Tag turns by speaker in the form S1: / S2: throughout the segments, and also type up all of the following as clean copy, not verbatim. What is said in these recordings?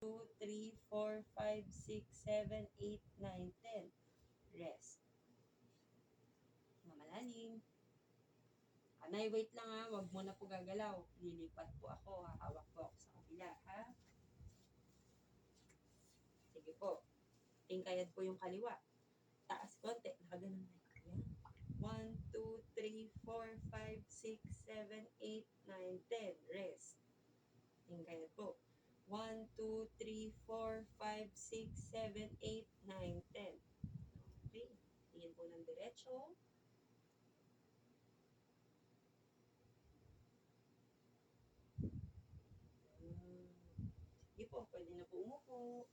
S1: 2, 3, 4, 5, 6, 7, 8, 9, 10. Rest. Mamalalim. Anay, wait lang ha. Huwag mo na po gagalaw. Lilipat po ako. Hahawak po ako sa kabila, ha? Sige po. Tingkayad po yung kaliwa. Taas konti. Nakaganon na. Ayan. 1, 2, 3, 4, 5, 6, 7, 8, 9, 10. Rest. Tingkayad po. 1, 2, 3, 4, 5, 6, 7, 8, 9, 10. Okay. Tingin po ng diretso. Sige po, pwede na po umupo.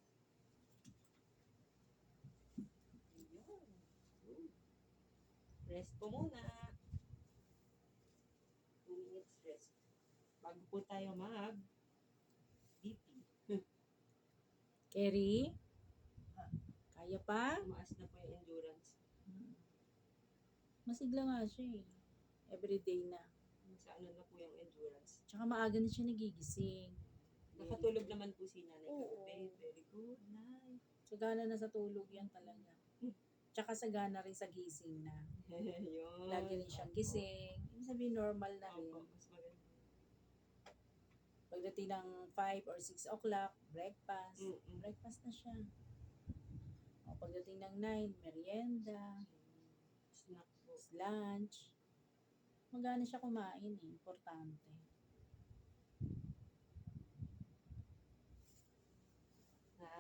S1: Ayun. Good. Rest po muna. 2 minutes rest. Bago po tayo mag-BP.
S2: Kerry? Kaya pa?
S1: Tumaas na po yung endurance.
S2: Masigla nga siya eh. Everyday na.
S1: Sa ano na po yung endurance.
S2: Tsaka maaga na siya nagigising.
S1: Nakatulog naman po si nanay
S2: Oo.
S1: kagabi. Very good. Nice.
S2: Sagana na sa tulog yan talaga. Tsaka sagana rin sa gising na.
S1: Yun.
S2: Lagi rin siyang gising. Ibig sabihin normal na rin.
S1: Opo, mas maganda.
S2: Pagdating ng 5 or 6 o'clock, breakfast.
S1: Mm-mm.
S2: Breakfast na siya. O, pagdating ng 9, merienda,
S1: Snack po.
S2: lunch. Magana siya kumain eh. Importante.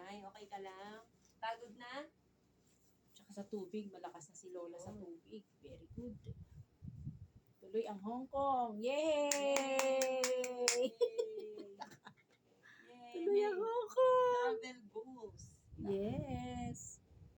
S1: Ay, okay ka lang? Pagod na?
S2: Tsaka sa tubig, malakas na si Lola sa tubig. Very good. Tuloy ang Hong Kong. Yay!
S1: Yay!
S2: Tuloy ang Hong Kong!
S1: Travel goals.
S2: Yes.